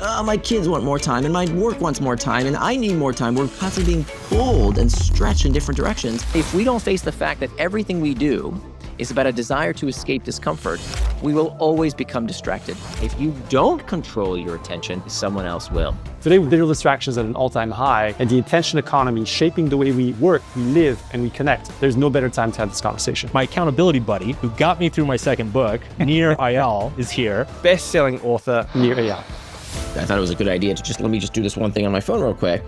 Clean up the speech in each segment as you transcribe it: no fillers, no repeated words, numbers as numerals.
My kids want more time and my work wants more time and I need more time. We're constantly being pulled and stretched in different directions. If we don't face the fact that everything we do is about a desire to escape discomfort, we will always become distracted. If you don't control your attention, someone else will. Today, with digital distractions at an all-time high and the attention economy shaping the way we work, we live, and we connect, there's no better time to have this conversation. My accountability buddy, who got me through my second book, Nir Eyal, is here. Best-selling author, Nir Eyal. I thought it was a good idea to let me just do this one thing on my phone real quick.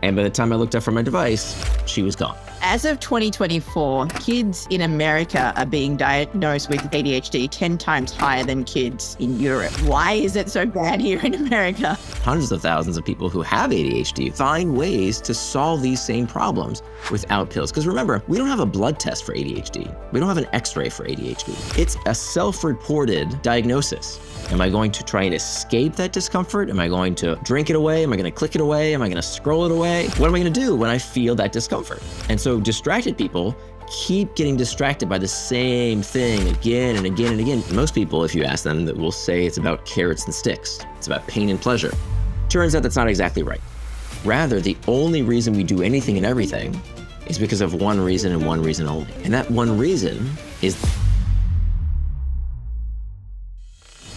And by the time I looked up from my device, she was gone. As of 2024, kids in America are being diagnosed with ADHD 10 times higher than kids in Europe. Why is it so bad here in America? Hundreds of thousands of people who have ADHD find ways to solve these same problems without pills. Because remember, we don't have a blood test for ADHD. We don't have an X-ray for ADHD. It's a self-reported diagnosis. Am I going to try and escape that discomfort? Am I going to drink it away? Am I going to click it away? Am I going to scroll it away? What am I going to do when I feel that discomfort? And so distracted people keep getting distracted by the same thing again and again and again. Most people, if you ask them, will say it's about carrots and sticks. It's about pain and pleasure. Turns out that's not exactly right. Rather, the only reason we do anything and everything is because of one reason and one reason only. And that one reason is...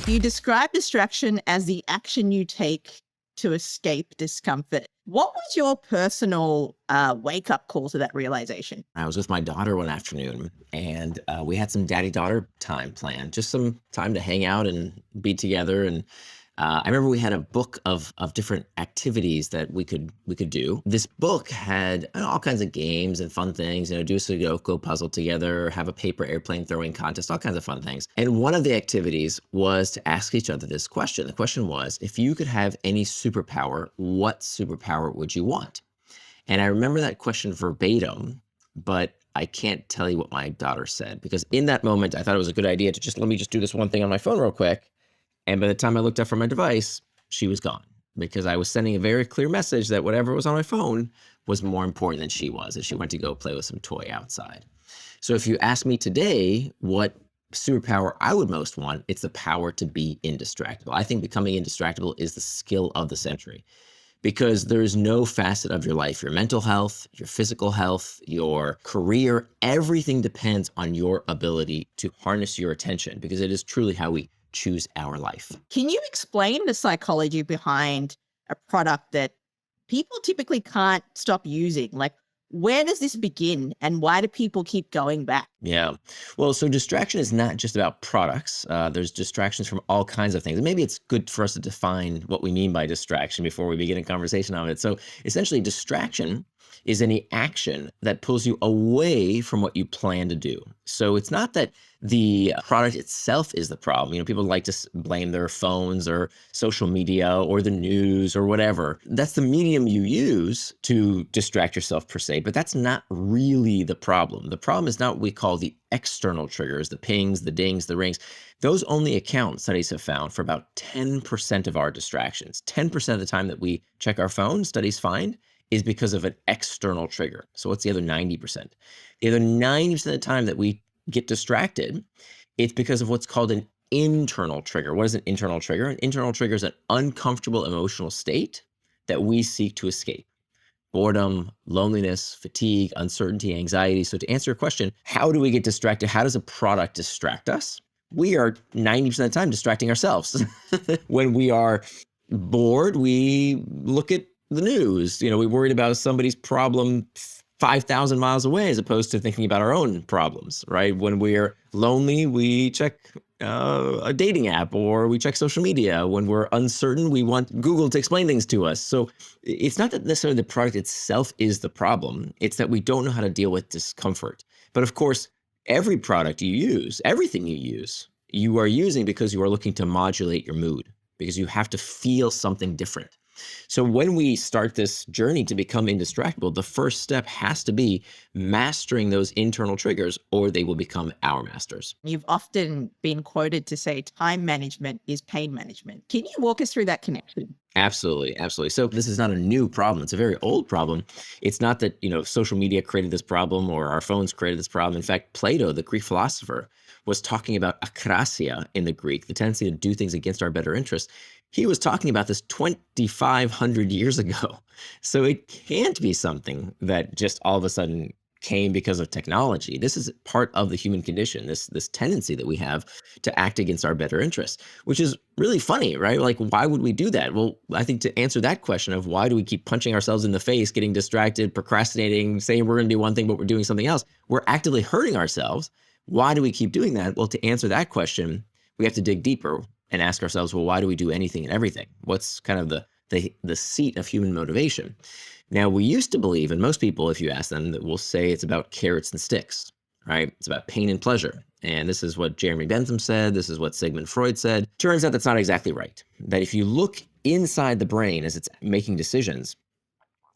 You describe distraction as the action you take to escape discomfort. What was your personal wake-up call to that realization? I was with my daughter one afternoon, and we had some daddy-daughter time planned, just some time to hang out and be together. And I remember we had a book of different activities that we could do. This book had all kinds of games and fun things, do a Sudoku puzzle together, have a paper airplane throwing contest, all kinds of fun things. And one of the activities was to ask each other this question. The question was, if you could have any superpower, what superpower would you want? And I remember that question verbatim, but I can't tell you what my daughter said, because in that moment, I thought it was a good idea to let me just do this one thing on my phone real quick. And by the time I looked up from my device, she was gone, because I was sending a very clear message that whatever was on my phone was more important than she was, and she went to go play with some toy outside. So if you ask me today what superpower I would most want, it's the power to be indistractable. I think becoming indistractable is the skill of the century, because there is no facet of your life, your mental health, your physical health, your career, everything depends on your ability to harness your attention, because it is truly how we choose our life. Can you explain the psychology behind a product that people typically can't stop using? Like, where does this begin and why do people keep going back? Yeah. Well, so distraction is not just about products. There's distractions from all kinds of things. And maybe it's good for us to define what we mean by distraction before we begin a conversation on it. So essentially, distraction is any action that pulls you away from what you plan to do. So it's not that the product itself is the problem. People like to blame their phones or social media or the news or whatever. That's the medium you use to distract yourself per se, but that's not really the problem. The problem is not what we call the external triggers, the pings, the dings, the rings. Those only account, studies have found, for about 10% of our distractions. 10% of the time that we check our phone, studies find, is because of an external trigger. So what's the other 90%? The other 90% of the time that we get distracted, it's because of what's called an internal trigger. What is an internal trigger? An internal trigger is an uncomfortable emotional state that we seek to escape. Boredom, loneliness, fatigue, uncertainty, anxiety. So to answer your question, how do we get distracted? How does a product distract us? We are 90% of the time distracting ourselves. When we are bored, we look at the news. We worried about somebody's problem 5,000 miles away as opposed to thinking about our own problems, right? When we're lonely, we check a dating app or we check social media. When we're uncertain, we want Google to explain things to us. So it's not that necessarily the product itself is the problem. It's that we don't know how to deal with discomfort. But of course, every product you use, everything you are using because you are looking to modulate your mood, because you have to feel something different. So when we start this journey to become indistractable, the first step has to be mastering those internal triggers, or they will become our masters. You've often been quoted to say time management is pain management. Can you walk us through that connection? Absolutely. Absolutely. So this is not a new problem. It's a very old problem. It's not that, social media created this problem or our phones created this problem. In fact, Plato, the Greek philosopher, was talking about akrasia in the Greek, the tendency to do things against our better interest. He was talking about this 2,500 years ago. So it can't be something that just all of a sudden came because of technology. This is part of the human condition, this tendency that we have to act against our better interests, which is really funny, right? Like, why would we do that? Well, I think to answer that question of why do we keep punching ourselves in the face, getting distracted, procrastinating, saying we're going to do one thing, but we're doing something else, we're actively hurting ourselves. Why do we keep doing that? Well, to answer that question, we have to dig deeper and ask ourselves, well, why do we do anything and everything? What's kind of the seat of human motivation? Now, we used to believe, and most people, if you ask them, that will say it's about carrots and sticks, right? It's about pain and pleasure. And this is what Jeremy Bentham said. This is what Sigmund Freud said. Turns out that's not exactly right. That if you look inside the brain as it's making decisions,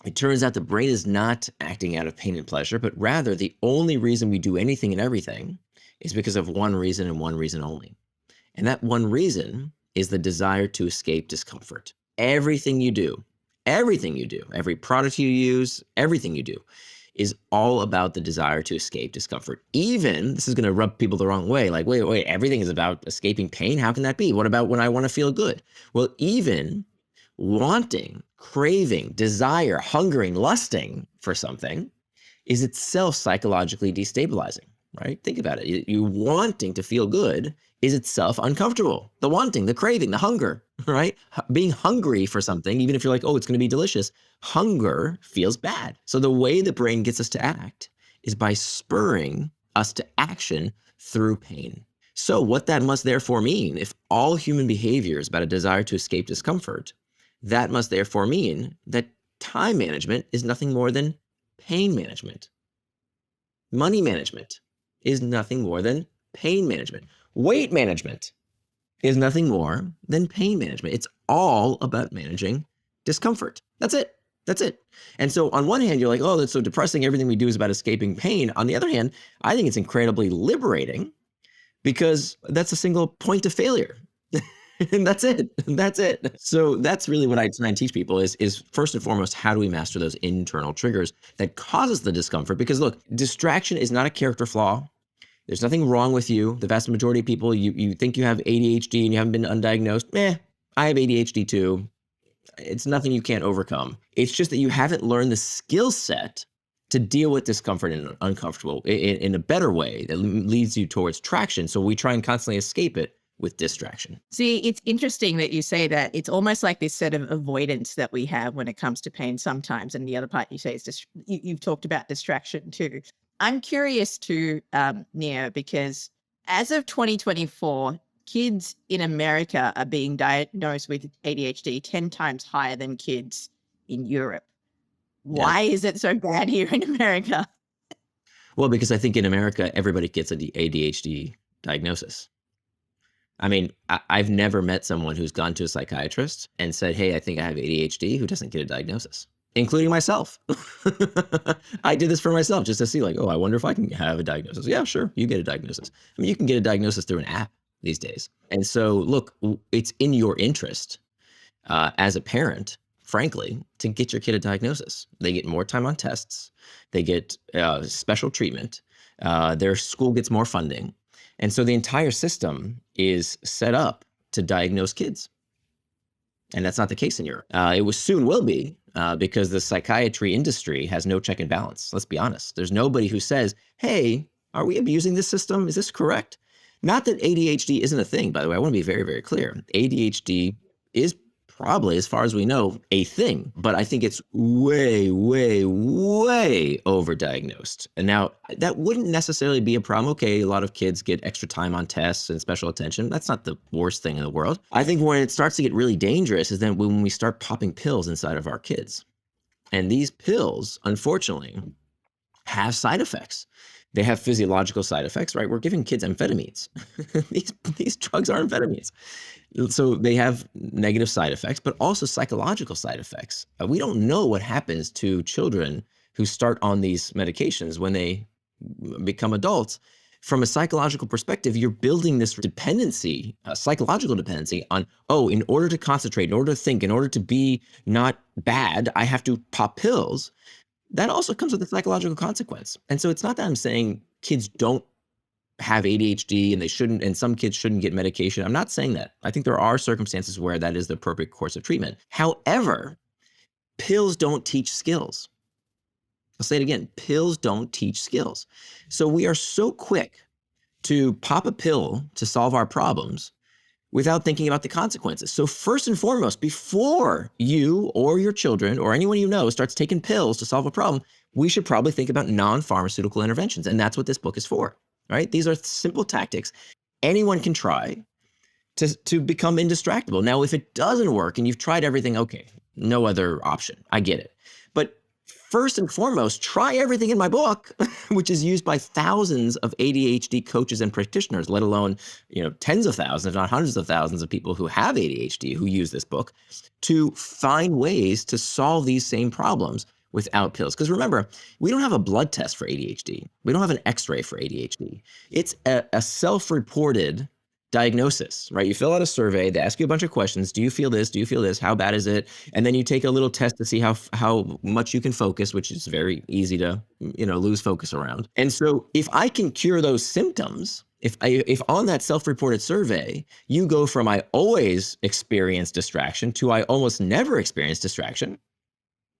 it turns out the brain is not acting out of pain and pleasure, but rather the only reason we do anything and everything is because of one reason and one reason only. And that one reason is the desire to escape discomfort. Everything you do, every product you use, everything you do is all about the desire to escape discomfort. Even, this is going to rub people the wrong way, like, wait, everything is about escaping pain? How can that be? What about when I want to feel good? Well, even wanting, craving, desire, hungering, lusting for something is itself psychologically destabilizing, right? Think about it. You wanting to feel good is itself uncomfortable. The wanting, the craving, the hunger, right? Being hungry for something, even if you're like, oh, it's going to be delicious, hunger feels bad. So the way the brain gets us to act is by spurring us to action through pain. So what that must therefore mean, if all human behavior is about a desire to escape discomfort, that must therefore mean that time management is nothing more than pain management. Money management is nothing more than pain management. Weight management is nothing more than pain management. It's all about managing discomfort. That's it. That's it. And so on one hand, you're like, oh, that's so depressing. Everything we do is about escaping pain. On the other hand, I think it's incredibly liberating because that's a single point of failure. And that's it. That's it. So that's really what I try and teach people is first and foremost, how do we master those internal triggers that causes the discomfort? Because look, distraction is not a character flaw. There's nothing wrong with you. The vast majority of people, you think you have ADHD and you haven't been undiagnosed. I have ADHD too. It's nothing you can't overcome. It's just that you haven't learned the skill set to deal with discomfort and uncomfortable in a better way that leads you towards traction. So we try and constantly escape it with distraction. See, it's interesting that you say that. It's almost like this set of avoidance that we have when it comes to pain sometimes. And the other part you say is you've talked about distraction too. I'm curious too, Nir, because as of 2024, kids in America are being diagnosed with ADHD 10 times higher than kids in Europe. Why is it so bad here in America? Well, because I think in America, everybody gets an ADHD diagnosis. I mean, I've never met someone who's gone to a psychiatrist and said, hey, I think I have ADHD, who doesn't get a diagnosis, including myself. I did this for myself just to see like, oh, I wonder if I can have a diagnosis. Yeah, sure. You get a diagnosis. I mean, you can get a diagnosis through an app these days. And so look, it's in your interest as a parent, frankly, to get your kid a diagnosis. They get more time on tests. They get special treatment. Their school gets more funding. And so the entire system is set up to diagnose kids. And that's not the case in Europe. It soon will be because the psychiatry industry has no check and balance. Let's be honest. There's nobody who says, hey, are we abusing this system? Is this correct? Not that ADHD isn't a thing, by the way. I want to be very, very clear. ADHD is probably, as far as we know, a thing, but I think it's way, way, way overdiagnosed. And now that wouldn't necessarily be a problem. Okay, a lot of kids get extra time on tests and special attention. That's not the worst thing in the world. I think when it starts to get really dangerous is then when we start popping pills inside of our kids. And these pills, unfortunately, have side effects. They have physiological side effects, right? We're giving kids amphetamines. These drugs are amphetamines. So they have negative side effects, but also psychological side effects. We don't know what happens to children who start on these medications when they become adults. From a psychological perspective, you're building this dependency, psychological dependency on, oh, in order to concentrate, in order to think, in order to be not bad, I have to pop pills. That also comes with a psychological consequence. And so it's not that I'm saying kids don't have ADHD and they shouldn't, and some kids shouldn't get medication. I'm not saying that. I think there are circumstances where that is the appropriate course of treatment. However, pills don't teach skills. I'll say it again, pills don't teach skills. So we are so quick to pop a pill to solve our problems without thinking about the consequences. So first and foremost, before you or your children or anyone you know starts taking pills to solve a problem, we should probably think about non-pharmaceutical interventions. And that's what this book is for, right? These are simple tactics anyone can try to become indistractable. Now, if it doesn't work and you've tried everything, okay, no other option. I get it. But first and foremost, try everything in my book, which is used by thousands of ADHD coaches and practitioners, let alone, tens of thousands, if not hundreds of thousands of people who have ADHD who use this book to find ways to solve these same problems without pills. Because remember, we don't have a blood test for ADHD. We don't have an X-ray for ADHD. It's a self-reported diagnosis, right? You fill out a survey, they ask you a bunch of questions. Do you feel this? Do you feel this? How bad is it? And then you take a little test to see how much you can focus, which is very easy to, lose focus around. And so if I can cure those symptoms, if on that self-reported survey, you go from I always experience distraction to I almost never experience distraction,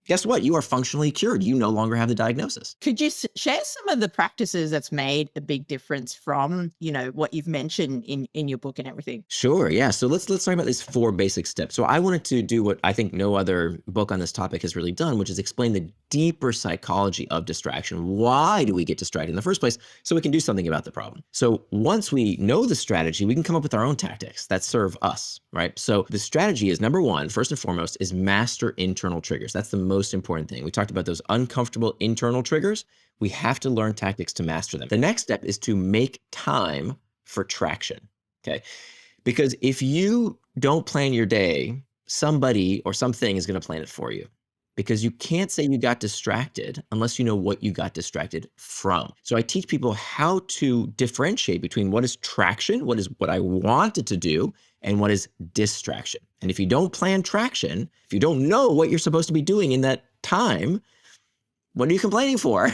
guess what? You are functionally cured. You no longer have the diagnosis. Could you share some of the practices that's made a big difference from, what you've mentioned in your book and everything? Sure. Yeah. So let's talk about these 4 basic steps. So I wanted to do what I think no other book on this topic has really done, which is explain the deeper psychology of distraction. Why do we get distracted in the first place? So we can do something about the problem. So once we know the strategy, we can come up with our own tactics that serve us, right? So the strategy is number 1, first and foremost, is master internal triggers. That's the most important thing. We talked about those uncomfortable internal triggers. We have to learn tactics to master them. The next step is to make time for traction, okay? Because if you don't plan your day, somebody or something is going to plan it for you. Because you can't say you got distracted unless you know what you got distracted from. So I teach people how to differentiate between what is traction, what is what I wanted to do, and what is distraction. And if you don't plan traction, if you don't know what you're supposed to be doing in that time, what are you complaining for?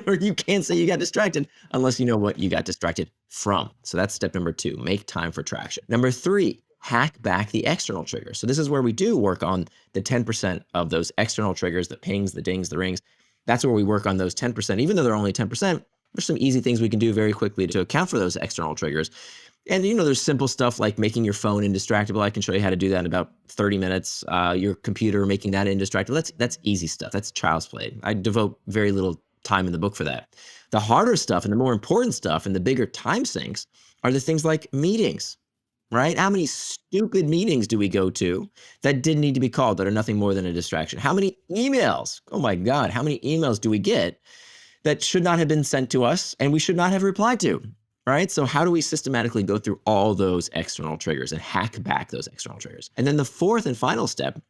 Or you can't say you got distracted unless you know what you got distracted from. So that's step number 2, make time for traction. Number 3, hack back the external triggers. So this is where we do work on the 10% of those external triggers, the pings, the dings, the rings. That's where we work on those 10%. Even though they're only 10%, there's some easy things we can do very quickly to account for those external triggers. And there's simple stuff like making your phone indistractable. I can show you how to do that in about 30 minutes. Your computer, making that indistractable. That's easy stuff. That's child's play. I devote very little time in the book for that. The harder stuff and the more important stuff and the bigger time sinks are the things like meetings, right? How many stupid meetings do we go to that didn't need to be called, that are nothing more than a distraction? How many emails? Oh my God, how many emails do we get that should not have been sent to us and we should not have replied to? Right? So how do we systematically go through all those external triggers and hack back those external triggers? And then the 4th and final step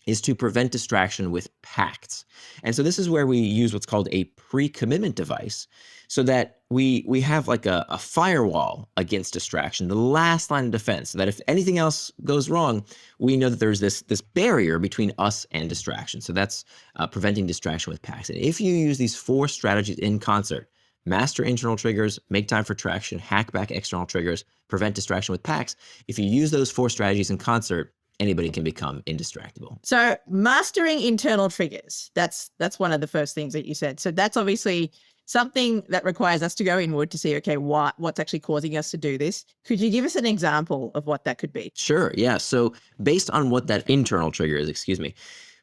is to prevent distraction with pacts. And so this is where we use what's called a pre-commitment device so that we have like a firewall against distraction, the last line of defense, so that if anything else goes wrong, we know that there's this barrier between us and distraction. So that's preventing distraction with pacts. And if you use these 4 strategies in concert, master internal triggers, make time for traction, hack back external triggers, prevent distraction with pacts. If you use those 4 strategies in concert, anybody can become indistractable. So mastering internal triggers, that's one of the first things that you said. So that's obviously something that requires us to go inward to see, okay, what's actually causing us to do this? Could you give us an example of what that could be? Sure, yeah. So based on what that internal trigger is,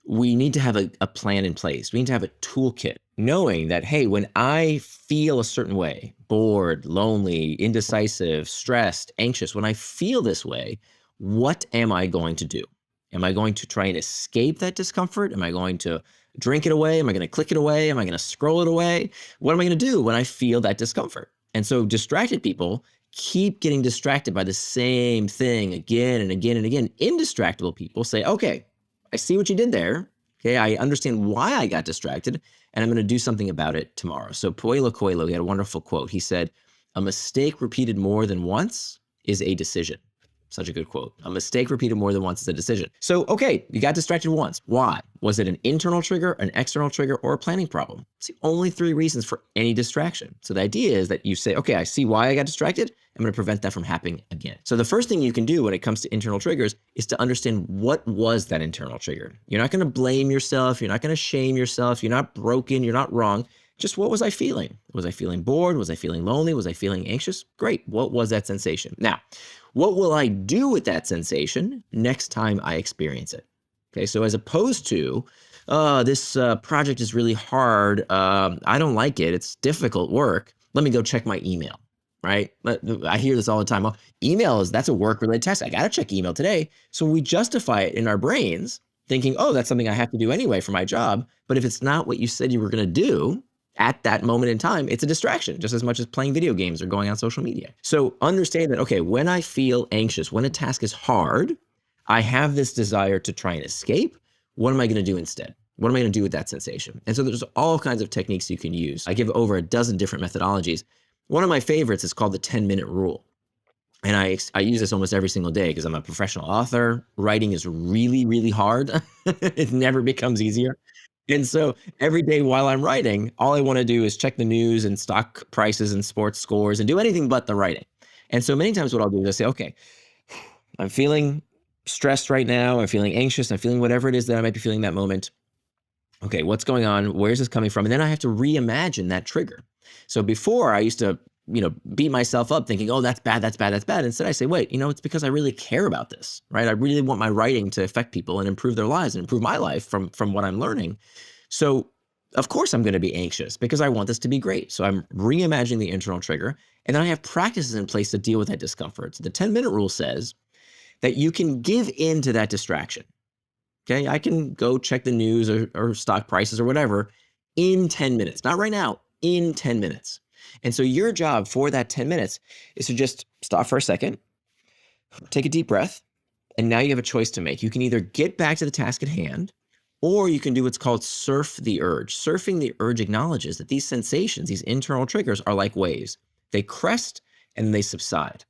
we need to have a plan in place. We need to have a toolkit, knowing that, hey, when I feel a certain way, bored, lonely, indecisive, stressed, anxious, when I feel this way, what am I going to do? Am I going to try and escape that discomfort? Am I going to drink it away? Am I going to click it away? Am I going to scroll it away? What am I going to do when I feel that discomfort? And so distracted people keep getting distracted by the same thing again and again and again. Indistractable people say, okay, I see what you did there. Okay, I understand why I got distracted, and I'm going to do something about it tomorrow. So Paulo Coelho, he had a wonderful quote. He said, "A mistake repeated more than once is a decision." Such a good quote. A mistake repeated more than once is a decision. So, okay, you got distracted once. Why? Was it an internal trigger, an external trigger, or a planning problem? It's the only 3 reasons for any distraction. So the idea is that you say, okay, I see why I got distracted. I'm going to prevent that from happening again. So the first thing you can do when it comes to internal triggers is to understand what was that internal trigger. You're not going to blame yourself. You're not going to shame yourself. You're not broken. You're not wrong. Just what was I feeling? Was I feeling bored? Was I feeling lonely? Was I feeling anxious? Great. What was that sensation? Now, what will I do with that sensation next time I experience it? Okay, so as opposed to, this project is really hard. I don't like it. It's difficult work. Let me go check my email, right? I hear this all the time. Oh, that's a work-related task. I got to check email today. So we justify it in our brains thinking, oh, that's something I have to do anyway for my job. But if it's not what you said you were going to do, at that moment in time, it's a distraction just as much as playing video games or going on social media. So understand that, okay, when I feel anxious, when a task is hard, I have this desire to try and escape. What am I going to do instead? What am I going to do with that sensation? And so there's all kinds of techniques you can use. I give over a dozen different methodologies. One of my favorites is called the 10-minute rule. And I use this almost every single day because I'm a professional author. Writing is really, really hard. It never becomes easier. And so every day while I'm writing, all I want to do is check the news and stock prices and sports scores and do anything but the writing. And so many times what I'll do is I say, okay, I'm feeling stressed right now. I'm feeling anxious. I'm feeling whatever it is that I might be feeling that moment. Okay, what's going on? Where's this coming from? And then I have to reimagine that trigger. So before I used to, beat myself up thinking, oh, that's bad, that's bad, that's bad. Instead I say, wait, it's because I really care about this, right? I really want my writing to affect people and improve their lives and improve my life from what I'm learning. So of course I'm going to be anxious because I want this to be great. So I'm reimagining the internal trigger, and then I have practices in place to deal with that discomfort. So the 10-minute rule says that you can give in to that distraction. Okay, I can go check the news or stock prices or whatever in 10 minutes, not right now, in 10 minutes. And so your job for that 10 minutes is to just stop for a second, take a deep breath, and now you have a choice to make. You can either get back to the task at hand, or you can do what's called surf the urge. Surfing the urge acknowledges that these sensations, these internal triggers, are like waves. They crest and they subside.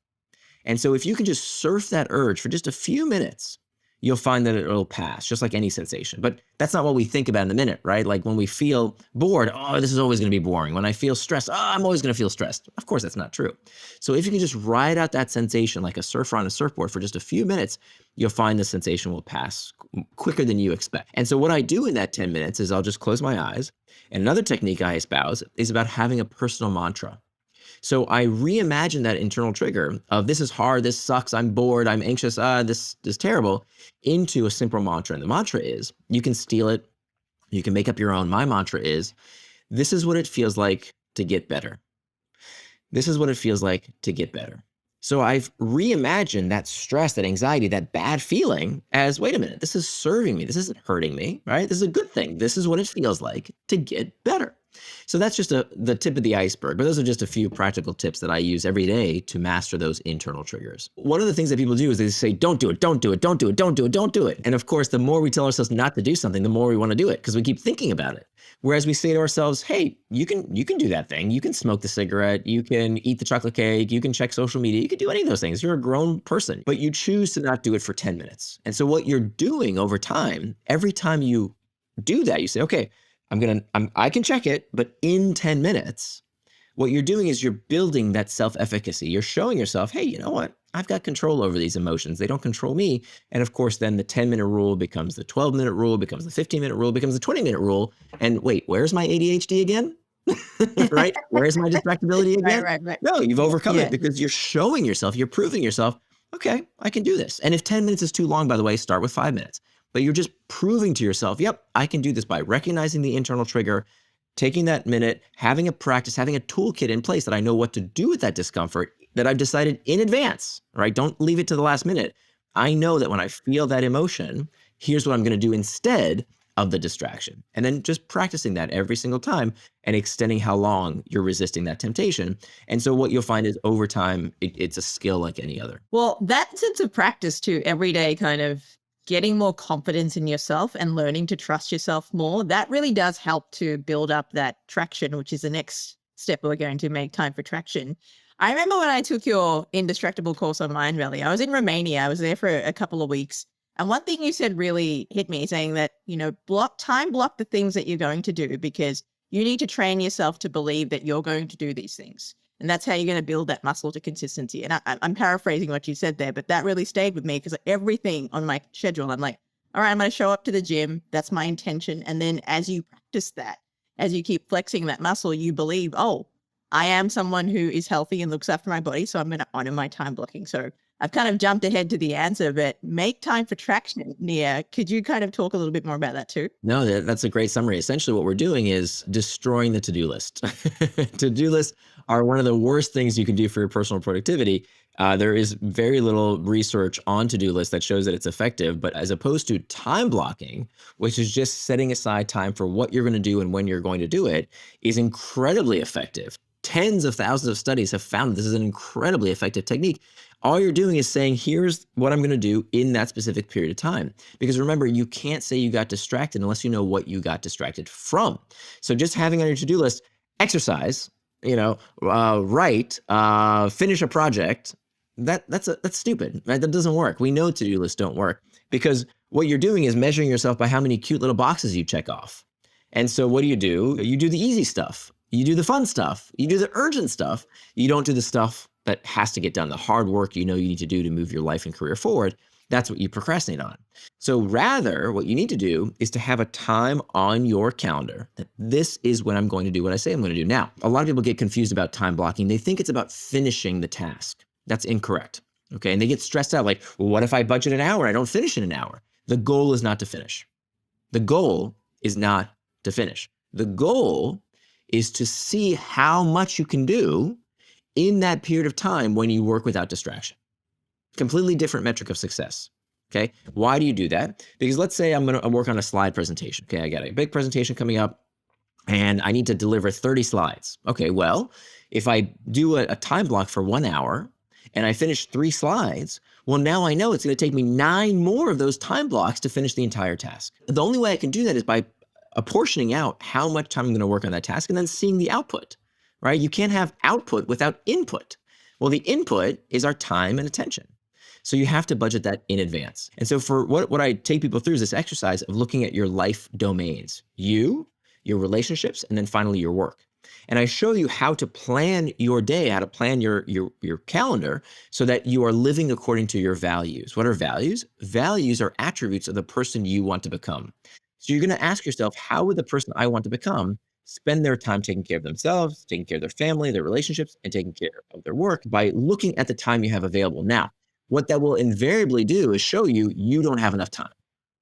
And so if you can just surf that urge for just a few minutes, you'll find that it'll pass, just like any sensation. But that's not what we think about in the minute, right? Like when we feel bored, oh, this is always going to be boring. When I feel stressed, oh, I'm always going to feel stressed. Of course, that's not true. So if you can just ride out that sensation like a surfer on a surfboard for just a few minutes, you'll find the sensation will pass quicker than you expect. And so what I do in that 10 minutes is I'll just close my eyes. And another technique I espouse is about having a personal mantra. So I reimagine that internal trigger of this is hard, this sucks, I'm bored, I'm anxious, this is terrible, into a simple mantra. And the mantra is, you can steal it, you can make up your own. My mantra is, this is what it feels like to get better. This is what it feels like to get better. So I've reimagined that stress, that anxiety, that bad feeling as, wait a minute, this is serving me. This isn't hurting me, right? This is a good thing. This is what it feels like to get better. So that's just the tip of the iceberg, but those are just a few practical tips that I use every day to master those internal triggers. One of the things that people do is they say, don't do it, don't do it, don't do it, don't do it, don't do it. And of course, the more we tell ourselves not to do something, the more we want to do it because we keep thinking about it. Whereas we say to ourselves, hey, you can do that thing. You can smoke the cigarette, you can eat the chocolate cake, you can check social media, you can do any of those things. You're a grown person, but you choose to not do it for 10 minutes. And so what you're doing over time, every time you do that, you say, okay, I can check it, but in 10 minutes, what you're doing is you're building that self-efficacy. You're showing yourself, hey, you know what? I've got control over these emotions. They don't control me. And of course, then the 10-minute rule becomes the 12-minute rule, becomes the 15-minute rule, becomes the 20-minute rule. And wait, where's my ADHD again? Right? Where's my distractibility again? Right. No, you've overcome it because you're showing yourself, you're proving yourself, okay, I can do this. And if 10 minutes is too long, by the way, start with 5 minutes. But you're just proving to yourself, yep, I can do this by recognizing the internal trigger, taking that minute, having a practice, having a toolkit in place that I know what to do with that discomfort that I've decided in advance, right? Don't leave it to the last minute. I know that when I feel that emotion, here's what I'm going to do instead of the distraction. And then just practicing that every single time and extending how long you're resisting that temptation. And so what you'll find is over time, it's a skill like any other. Well, that sense of practice too, every day kind of getting more confidence in yourself and learning to trust yourself more, that really does help to build up that traction, which is the next step we're going to make, time for traction. I remember when I took your Indistractable course on Mind Valley, I was in Romania. I was there for a couple of weeks. And one thing you said really hit me, saying that, block the things that you're going to do, because you need to train yourself to believe that you're going to do these things. And that's how you're going to build that muscle to consistency. And I'm paraphrasing what you said there, but that really stayed with me, because everything on my schedule, I'm like, all right, I'm going to show up to the gym. That's my intention. And then as you practice that, as you keep flexing that muscle, you believe, oh, I am someone who is healthy and looks after my body, so I'm going to honor my time blocking. So I've kind of jumped ahead to the answer, but make time for traction, Nia. Could you kind of talk a little bit more about that too? No, that's a great summary. Essentially, what we're doing is destroying the to-do list. To-do lists are one of the worst things you can do for your personal productivity. There is very little research on to-do lists that shows that it's effective, but as opposed to time blocking, which is just setting aside time for what you're going to do and when you're going to do it, is incredibly effective. Tens of thousands of studies have found this is an incredibly effective technique. All you're doing is saying, here's what I'm going to do in that specific period of time. Because remember, you can't say you got distracted unless you know what you got distracted from. So just having on your to-do list, exercise, write, finish a project, that's stupid, right? That doesn't work. We know to-do lists don't work, because what you're doing is measuring yourself by how many cute little boxes you check off. And so what do? You do the easy stuff. You do the fun stuff. You do the urgent stuff. You don't do the stuff that has to get done, the hard work you need to do to move your life and career forward. That's what you procrastinate on. So rather, what you need to do is to have a time on your calendar that this is when I'm going to do what I say I'm going to do. Now, a lot of people get confused about time blocking. They think it's about finishing the task. That's incorrect. Okay. And they get stressed out like, well, what if I budget an hour? I don't finish in an hour. The goal is not to finish. The goal is not to finish. The goal is to see how much you can do in that period of time when you work without distraction. Completely different metric of success. Okay. Why do you do that? Because let's say I'm work on a slide presentation. Okay. I got a big presentation coming up and I need to deliver 30 slides. Okay. Well, if I do a time block for 1 hour and I finish 3 slides, well, now I know it's going to take me 9 more of those time blocks to finish the entire task. The only way I can do that is by apportioning out how much time I'm going to work on that task and then seeing the output, right? You can't have output without input. Well, the input is our time and attention. So you have to budget that in advance. And so for what I take people through is this exercise of looking at your life domains, your relationships, and then finally your work. And I show you how to plan your day, how to plan your calendar so that you are living according to your values. What are values? Values are attributes of the person you want to become. So you're going to ask yourself, how would the person I want to become spend their time taking care of themselves, taking care of their family, their relationships, and taking care of their work by looking at the time you have available. Now, what that will invariably do is show you don't have enough time.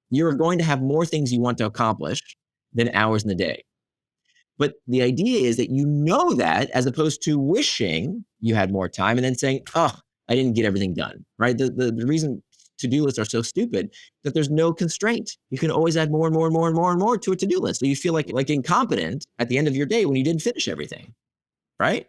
You're going to have more things you want to accomplish than hours in the day. But the idea is that you know that, as opposed to wishing you had more time and then saying, oh, I didn't get everything done, right? The reason to-do lists are so stupid that there's no constraint. You can always add more and more and more and more and more to a to-do list. So you feel like incompetent at the end of your day when you didn't finish everything, right?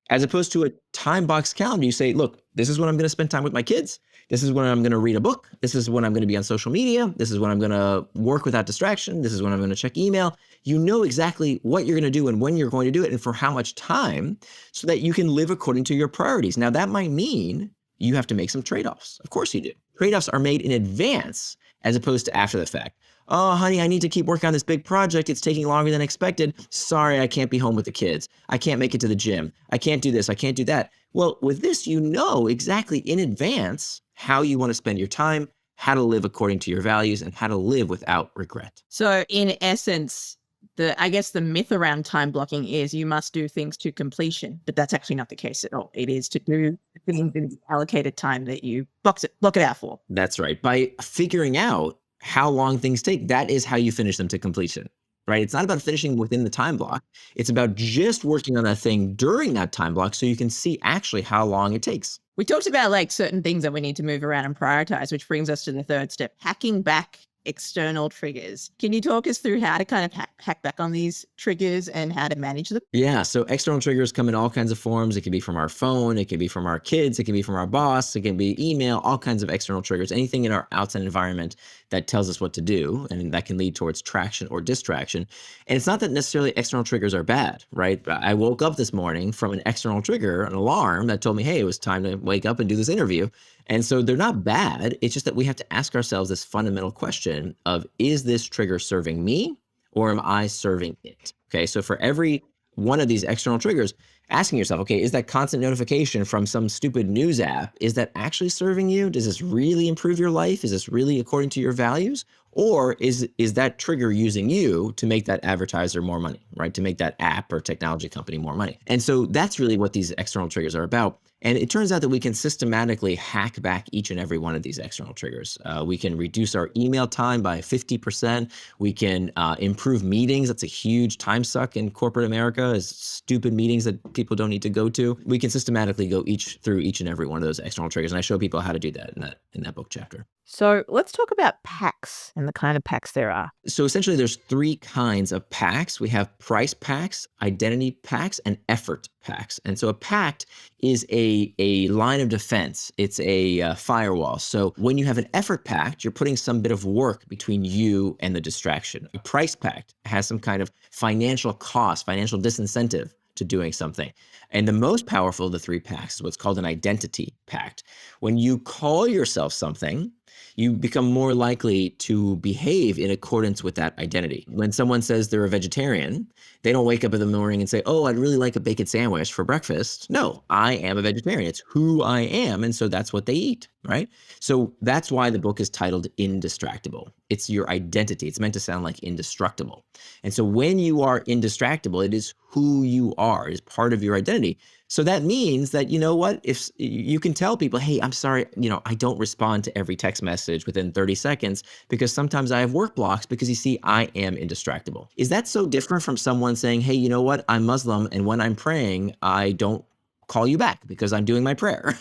As opposed to a time box calendar, you say, look, this is when I'm going to spend time with my kids. This is when I'm going to read a book. This is when I'm going to be on social media. This is when I'm going to work without distraction. This is when I'm going to check email. You know exactly what you're going to do and when you're going to do it and for how much time, so that you can live according to your priorities. Now, that might mean you have to make some trade-offs. Of course you do. Trade-offs are made in advance as opposed to after the fact. Oh, honey, I need to keep working on this big project. It's taking longer than expected. Sorry, I can't be home with the kids. I can't make it to the gym. I can't do this. I can't do that. Well, with this, you know exactly in advance how you want to spend your time, how to live according to your values, and how to live without regret. So in essence, I guess the myth around time blocking is you must do things to completion, but that's actually not the case at all. It is to do things in the allocated time that you block it out for. That's right. By figuring out how long things take, that is how you finish them to completion, right? It's not about finishing within the time block. It's about just working on that thing during that time block so you can see actually how long it takes. We talked about like certain things that we need to move around and prioritize, which brings us to the third step, hacking back external triggers. Can you talk us through how to kind of hack back on these triggers and how to manage them? Yeah. So external triggers come in all kinds of forms. It can be from our phone. It can be from our kids. It can be from our boss. It can be email, all kinds of external triggers, anything in our outside environment that tells us what to do. And that can lead towards traction or distraction. And it's not that necessarily external triggers are bad, right? I woke up this morning from an external trigger, an alarm that told me, hey, it was time to wake up and do this interview. And so they're not bad. It's just that we have to ask ourselves this fundamental question of, is this trigger serving me or am I serving it? Okay, so for every one of these external triggers, asking yourself, okay, is that constant notification from some stupid news app, is that actually serving you? Does this really improve your life? Is this really according to your values? Or is that trigger using you to make that advertiser more money, right? To make that app or technology company more money. And so that's really what these external triggers are about. And it turns out that we can systematically hack back each and every one of these external triggers. We can reduce our email time by 50%. We can improve meetings. That's a huge time suck in corporate America, is stupid meetings that people don't need to go to. We can systematically go through each and every one of those external triggers. And I show people how to do that in that book chapter. So let's talk about packs and the kind of packs there are. So essentially there's three kinds of packs. We have price packs, identity packs, and effort packs. And so a pact is a line of defense. It's a firewall. So when you have an effort pact, you're putting some bit of work between you and the distraction. A price pact has some kind of financial cost, financial disincentive to doing something. And the most powerful of the three packs is what's called an identity pact. When you call yourself something, you become more likely to behave in accordance with that identity. When someone says they're a vegetarian, they don't wake up in the morning and say, oh, I'd really like a bacon sandwich for breakfast. No, I am a vegetarian. It's who I am. And so that's what they eat, right? So that's why the book is titled Indistractable. It's your identity. It's meant to sound like indestructible. And so when you are indistractable, it is who you are. It is part of your identity. So that means that, you know what, if you can tell people, hey, I'm sorry, I don't respond to every text message within 30 seconds because sometimes I have work blocks because you see, I am indistractable. Is that so different from someone saying, hey, you know what, I'm Muslim and when I'm praying, I don't call you back because I'm doing my prayer,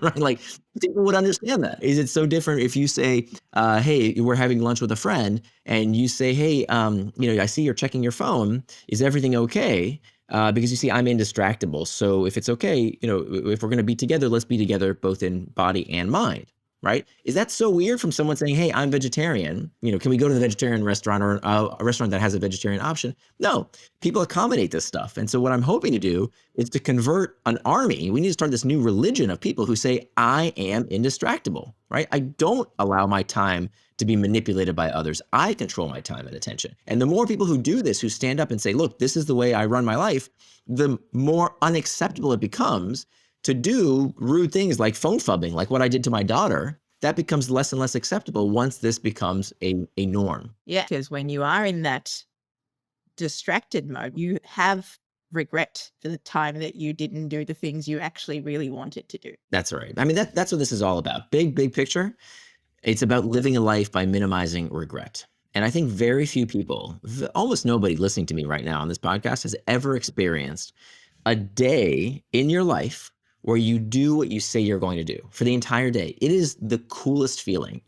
right? Like people would understand that. Is it so different if you say, hey, we're having lunch with a friend and you say, hey, I see you're checking your phone. Is everything okay? Because you see, I'm indistractable. So if it's okay, if we're going to be together, let's be together both in body and mind, right? Is that so weird from someone saying, hey, I'm vegetarian? Can we go to the vegetarian restaurant or a restaurant that has a vegetarian option? No, people accommodate this stuff. And so what I'm hoping to do is to convert an army. We need to start this new religion of people who say, I am indistractable, right? I don't allow my time to be manipulated by others. I control my time and attention. And the more people who do this, who stand up and say, look, this is the way I run my life, the more unacceptable it becomes to do rude things like phone phubbing, like what I did to my daughter. That becomes less and less acceptable once this becomes a norm. Yeah, because when you are in that distracted mode, you have regret for the time that you didn't do the things you actually really wanted to do. That's right. I mean, that's what this is all about. Big picture. It's about living a life by minimizing regret. And I think very few people, almost nobody listening to me right now on this podcast has ever experienced a day in your life where you do what you say you're going to do for the entire day. It is the coolest feeling,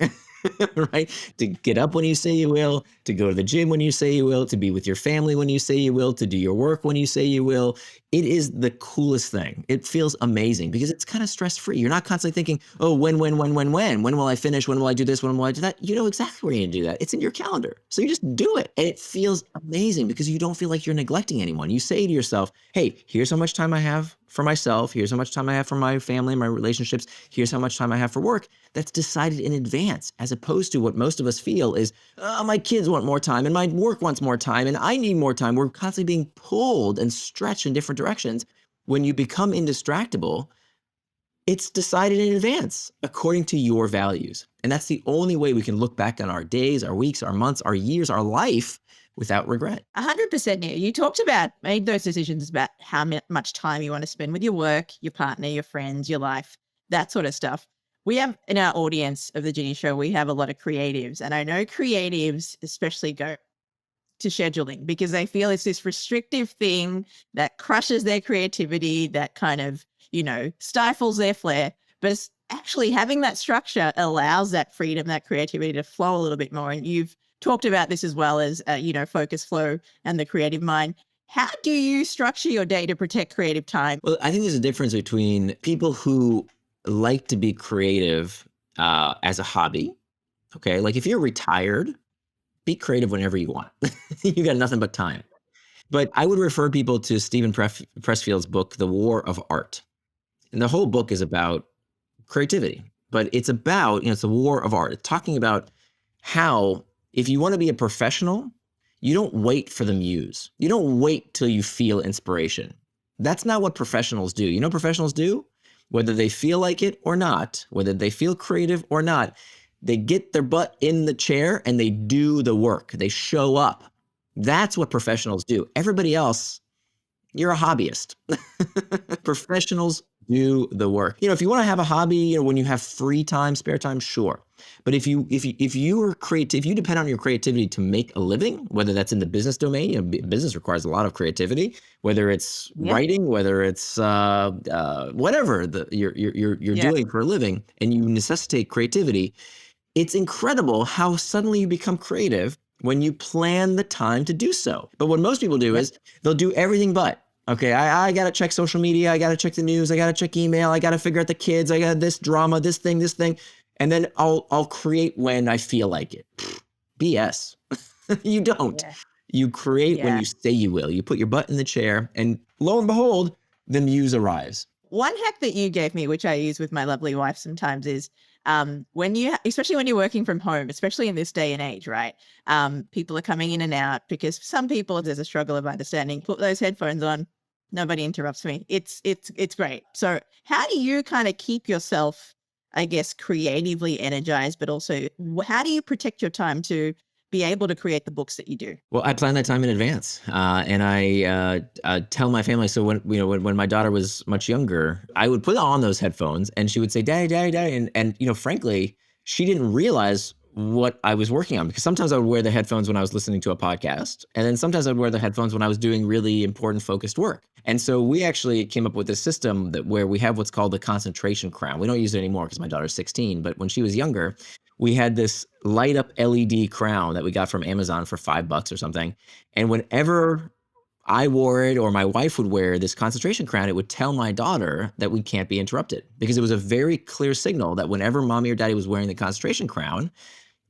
right? To get up when you say you will, to go to the gym when you say you will, to be with your family when you say you will, to do your work when you say you will. It is the coolest thing. It feels amazing because it's kind of stress-free. You're not constantly thinking, oh, when will I finish? When will I do this? When will I do that? You know exactly where you're going to do that. It's in your calendar. So you just do it. And it feels amazing because you don't feel like you're neglecting anyone. You say to yourself, hey, here's how much time I have for myself. Here's how much time I have for my family, my relationships. Here's how much time I have for work. That's decided in advance, as opposed to what most of us feel is, oh, my kids want more time and my work wants more time and I need more time. We're constantly being pulled and stretched in different directions. When you become indistractable, it's decided in advance according to your values. And that's the only way we can look back on our days, our weeks, our months, our years, our life without regret. 100%. Nir. You talked about made those decisions about how much time you want to spend with your work, your partner, your friends, your life, that sort of stuff. We have in our audience of the Ginni Show, we have a lot of creatives, and I know creatives especially go to scheduling because they feel it's this restrictive thing that crushes their creativity, that kind of, stifles their flair. But actually having that structure allows that freedom, that creativity to flow a little bit more. And you've talked about this as well as, focus, flow, and the creative mind. How do you structure your day to protect creative time? Well, I think there's a difference between people who like to be creative as a hobby. Okay. Like if you're retired, be creative whenever you want. You got nothing but time. But I would refer people to Stephen Pressfield's book, The War of Art. And the whole book is about creativity, but it's about, it's a war of art. It's talking about how, if you want to be a professional, you don't wait for the muse. You don't wait till you feel inspiration. That's not what professionals do. You know what professionals do? Whether they feel like it or not, whether they feel creative or not, they get their butt in the chair and they do the work. They show up. That's what professionals do. Everybody else, you're a hobbyist. Professionals do the work. If you want to have a hobby, when you have free time, spare time, sure. But if you depend on your creativity to make a living, whether that's in the business domain, business requires a lot of creativity, whether it's writing, whether it's whatever you're doing for a living, and you necessitate creativity, it's incredible how suddenly you become creative when you plan the time to do so. But what most people do is they'll do everything but. Okay, I got to check social media. I got to check the news. I got to check email. I got to figure out the kids. I got this drama, this thing. And then I'll create when I feel like it. BS. You don't. Yeah. You create when you say you will. You put your butt in the chair and lo and behold, the muse arrives. One hack that you gave me, which I use with my lovely wife sometimes, is especially when you're working from home, especially in this day and age, right? People are coming in and out because for some people there's a struggle of understanding. Put those headphones on, nobody interrupts me. It's great. So how do you kind of keep yourself, I guess, creatively energized, but also how do you protect your time to be able to create the books that you do? Well, I plan that time in advance, and I tell my family. So when my daughter was much younger, I would put on those headphones, and she would say, "Daddy, Daddy, Daddy," and frankly, she didn't realize what I was working on, because sometimes I would wear the headphones when I was listening to a podcast, and then sometimes I'd wear the headphones when I was doing really important focused work. And so we actually came up with this system where we have what's called the concentration crown. We don't use it anymore because my daughter's 16, but when she was younger, we had this light up LED crown that we got from Amazon for $5 or something. And whenever I wore it or my wife would wear this concentration crown, it would tell my daughter that we can't be interrupted, because it was a very clear signal that whenever mommy or daddy was wearing the concentration crown,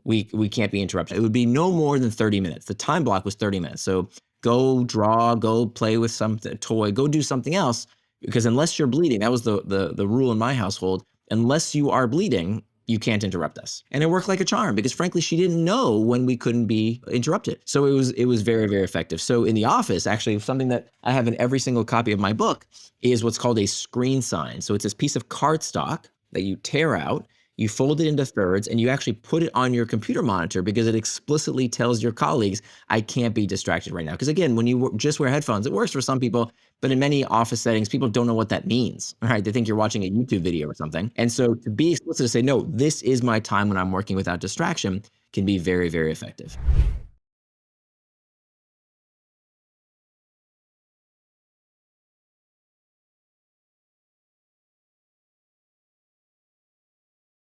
we can't be interrupted. It would be no more than 30 minutes. The time block was 30 minutes. So go draw, go play with some toy, go do something else, because unless you're bleeding, that was the rule in my household, unless you are bleeding, you can't interrupt us. And it worked like a charm, because frankly, she didn't know when we couldn't be interrupted. So it was very, very effective. So in the office, actually, something that I have in every single copy of my book is what's called a screen sign. So it's this piece of cardstock that you tear out, you fold it into thirds, and you actually put it on your computer monitor, because it explicitly tells your colleagues, I can't be distracted right now. Because again, when you just wear headphones, it works for some people, but in many office settings, people don't know what that means, right? They think you're watching a YouTube video or something. And so to be explicit, to say, no, this is my time when I'm working without distraction, can be very, very effective.